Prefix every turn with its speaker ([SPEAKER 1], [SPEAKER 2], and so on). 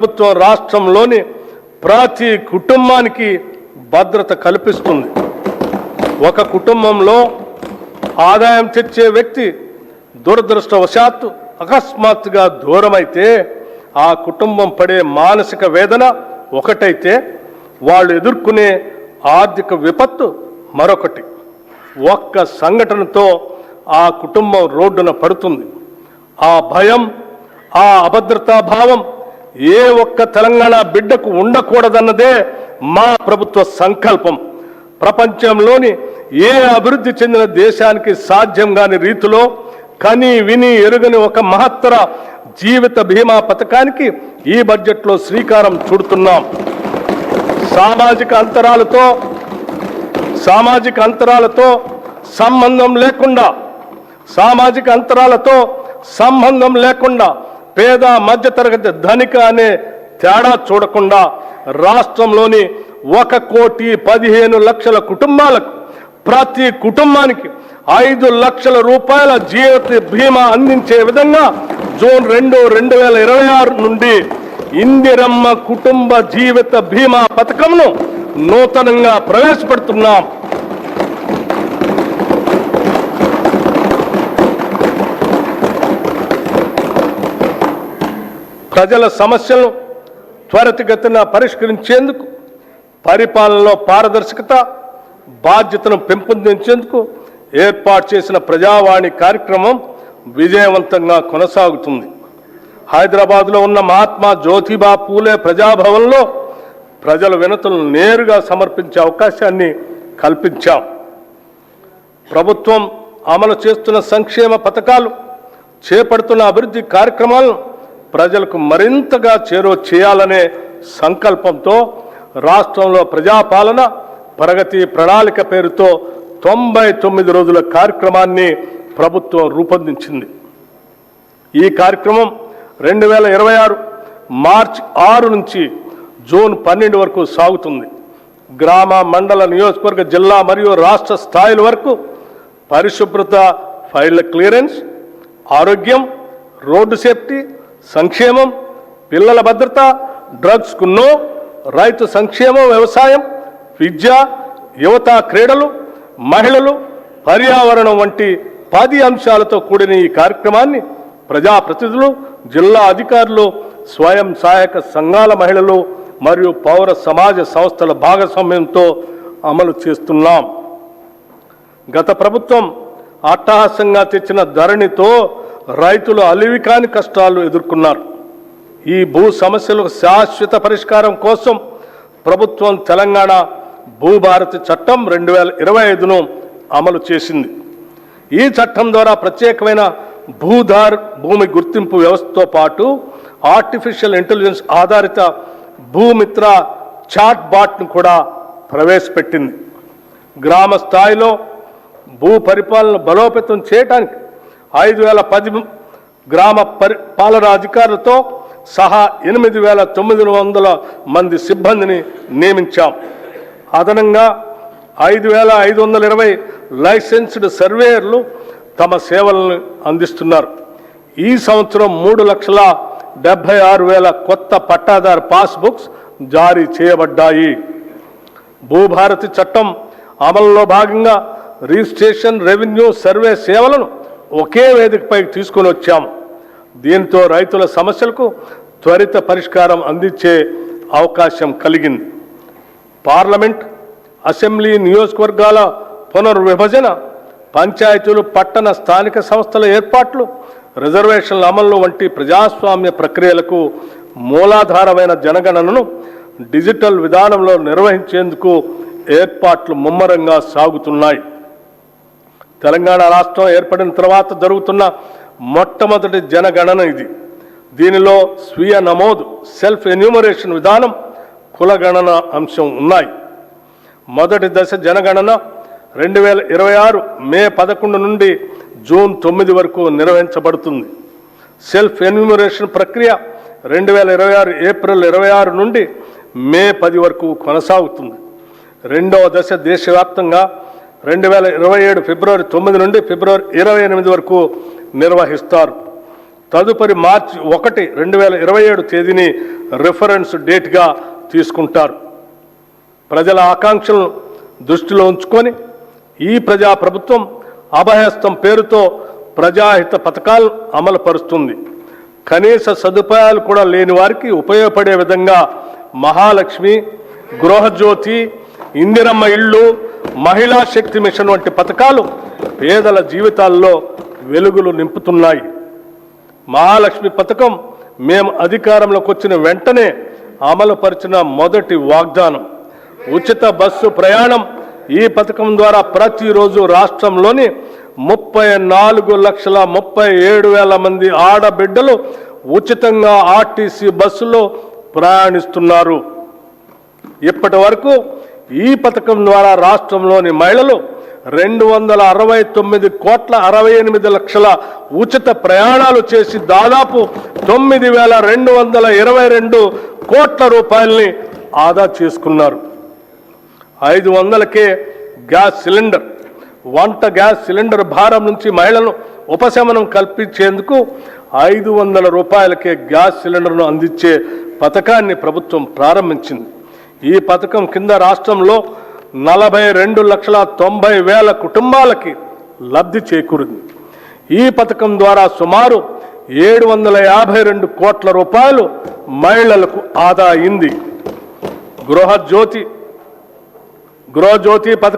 [SPEAKER 1] ప్రభుత్వం రాష్ట్రంలోని ప్రతి కుటుంబానికి భద్రత కల్పిస్తుంది. ఒక కుటుంబంలో ఆదాయం తెచ్చే వ్యక్తి దురదృష్టవశాత్తు అకస్మాత్తుగా దూరమైతే ఆ కుటుంబం పడే మానసిక వేదన ఒకటైతే వాళ్ళు ఎదుర్కొనే ఆర్థిక విపత్తు మరొకటి. ఒక్క సంఘటనతో ఆ కుటుంబం రోడ్డున పడుతుంది. ఆ భయం, ఆ అభద్రతా భావం ఏ ఒక్క తెలంగాణ బిడ్డకు ఉండకూడదన్నదే మా ప్రభుత్వ సంకల్పం. ప్రపంచంలోని ఏ అభివృద్ధి చెందిన దేశానికి సాధ్యం కాని రీతిలో కని విని ఎరుగని ఒక మహత్తర జీవిత బీమా పథకానికి ఈ బడ్జెట్లో శ్రీకారం చుడుతున్నాం. సామాజిక అంతరాలతో సంబంధం లేకుండా పేద మధ్యతరగతి ధనిక అనే తేడా చూడకుండా రాష్ట్రంలోని 1,15,00,000 కుటుంబాలకు ప్రతి కుటుంబానికి 5 లక్షల రూపాయల జీవిత బీమా అందించే విధంగా జూన్ 2, 2026 నుండి ఇందిరమ్మ కుటుంబ జీవిత బీమా పథకంను నూతనంగా ప్రవేశపెడుతున్నాం. ప్రజల సమస్యలను త్వరితగతిన పరిష్కరించేందుకు, పరిపాలనలో పారదర్శకత, బాధ్యతను పెంపొందించేందుకు ఏర్పాటు చేసిన ప్రజావాణి కార్యక్రమం విజయవంతంగా కొనసాగుతుంది. హైదరాబాద్లో ఉన్న మహాత్మా జ్యోతిబా పూలే ప్రజాభవన్లో ప్రజల వినతులను నేరుగా సమర్పించే అవకాశాన్ని కల్పించాం. ప్రభుత్వం అమలు చేస్తున్న సంక్షేమ పథకాలు, చేపడుతున్న అభివృద్ధి కార్యక్రమాలను ప్రజలకు మరింతగా చేరువ చేయాలనే సంకల్పంతో రాష్ట్రంలో ప్రజాపాలన ప్రగతి ప్రణాళిక పేరుతో 99 రోజుల కార్యక్రమాన్ని ప్రభుత్వం రూపొందించింది. ఈ కార్యక్రమం 2026 మార్చి 6 నుంచి జూన్ 12 వరకు సాగుతుంది. గ్రామ, మండల, నియోజకవర్గ, జిల్లా మరియు రాష్ట్ర స్థాయిల వరకు పరిశుభ్రత, ఫైళ్ల క్లియరెన్స్, ఆరోగ్యం, రోడ్డు సేఫ్టీ, సంక్షేమం, పిల్లల భద్రత, డ్రగ్స్కు నో, రైతు సంక్షేమం, వ్యవసాయం, విద్య, యువత, క్రీడలు, మహిళలు, పర్యావరణం వంటి 10 అంశాలతో కూడిన ఈ కార్యక్రమాన్ని ప్రజాప్రతినిధులు, జిల్లా అధికారులు, స్వయం సహాయక సంఘాల మహిళలు మరియు పౌర సమాజ సంస్థల భాగస్వామ్యంతో అమలు చేస్తున్నాం. గత ప్రభుత్వం అట్టహాసంగా తెచ్చిన ధరణితో రైతులు అలివికాని కష్టాలు ఎదుర్కొన్నారు. ఈ భూ సమస్యలకు శాశ్వత పరిష్కారం కోసం ప్రభుత్వం తెలంగాణ భూభారతి చట్టం 2025ను అమలు చేసింది. ఈ చట్టం ద్వారా ప్రత్యేకమైన భూమి గుర్తింపు వ్యవస్థతో పాటు ఆర్టిఫిషియల్ ఇంటెలిజెన్స్ ఆధారిత భూమిత్ర చాట్ బాట్ను కూడా ప్రవేశపెట్టింది. గ్రామ స్థాయిలో భూ పరిపాలన బలోపేతం చేయడానికి 5,010 గ్రామ పాలనా అధికారులతో సహా 8,900 మంది సిబ్బందిని నియమించాం. అదనంగా 5,520 లైసెన్స్డ్ సర్వేయర్లు తమ సేవలను అందిస్తున్నారు. ఈ సంవత్సరం 3,76,000 కొత్త పట్టాదారు పాస్బుక్స్ జారీ చేయబడ్డాయి. భూభారతి చట్టం అమలులో భాగంగా రిజిస్ట్రేషన్, రెవెన్యూ, సర్వే సేవలను ఒకే వేదికపై తీసుకొని వచ్చాం. దీంతో రైతుల సమస్యలకు త్వరిత పరిష్కారం అందించే అవకాశం కలిగింది. పార్లమెంట్, అసెంబ్లీ, నియోజకవర్గాల పునర్విభజన, పంచాయతీలు, పట్టణ స్థానిక సంస్థల ఏర్పాట్లు, రిజర్వేషన్ల అమలు వంటి ప్రజాస్వామ్య ప్రక్రియలకు మూలాధారమైన జనగణనను డిజిటల్ విధానంలో నిర్వహించేందుకు ఏర్పాట్లు ముమ్మరంగా సాగుతున్నాయి. తెలంగాణ రాష్ట్రం ఏర్పడిన తర్వాత జరుగుతున్న మొట్టమొదటి జనగణన ఇది. దీనిలో స్వీయ నమోదు, సెల్ఫ్ ఎన్యూమరేషన్ విధానం, కులగణన అంశం ఉన్నాయి. మొదటి దశ జనగణన 2026 మే 11 నుండి జూన్ 9 వరకు నిర్వహించబడుతుంది. సెల్ఫ్ ఎన్యూమరేషన్ ప్రక్రియ 2026 ఏప్రిల్ 26 నుండి మే 10 వరకు కొనసాగుతుంది. రెండవ దశ దేశవ్యాప్తంగా 2027 ఫిబ్రవరి 9 నుండి ఫిబ్రవరి 28 వరకు నిర్వహిస్తారు. తదుపరి మార్చి 1, 2027 తేదీని రిఫరెన్స్ డేట్గా తీసుకుంటారు. ప్రజల ఆకాంక్షలను దృష్టిలో ఉంచుకొని ఈ ప్రజాప్రభుత్వం అభయహస్తం పేరుతో ప్రజాహిత పథకాలు అమలు పరుస్తుంది. కనీస సదుపాయాలు కూడా లేని వారికి ఉపయోగపడే విధంగా మహాలక్ష్మి, గృహజ్యోతి, ఇందిరమ్మ ఇళ్ళు, మహిళా శక్తి మిషన్ వంటి పథకాలు పేదల జీవితాల్లో వెలుగులు నింపుతున్నాయి. మహాలక్ష్మి పథకం మేము అధికారంలోకి వచ్చిన వెంటనే అమలుపరిచిన మొదటి వాగ్దానం. ఉచిత బస్సు ప్రయాణం. ఈ పథకం ద్వారా ప్రతిరోజు రాష్ట్రంలోని 34,37,000 మంది ఆడబిడ్డలు ఉచితంగా ఆర్టీసీ బస్సులో ప్రయాణిస్తున్నారు. ఇప్పటి వరకు ఈ పథకం ద్వారా రాష్ట్రంలోని మహిళలు 269,68,00,000 ఉచిత ప్రయాణాలు చేసి దాదాపు 9,222 కోట్ల రూపాయలని ఆదా చేసుకున్నారు. 500కే గ్యాస్ సిలిండర్. వంట గ్యాస్ సిలిండర్ భారం నుంచి మహిళలను ఉపశమనం కల్పించేందుకు 500 రూపాయలకే గ్యాస్ సిలిండర్ను అందించే పథకాన్ని ప్రభుత్వం ప్రారంభించింది. ఈ పథకం కింద రాష్ట్రంలో 42,90,000 కుటుంబాలకి లబ్ధి చేకూరింది. ఈ పథకం ద్వారా సుమారు 752 కోట్ల రూపాయలు మహిళలకు ఆదా అయింది. గృహజ్యోతి పథకం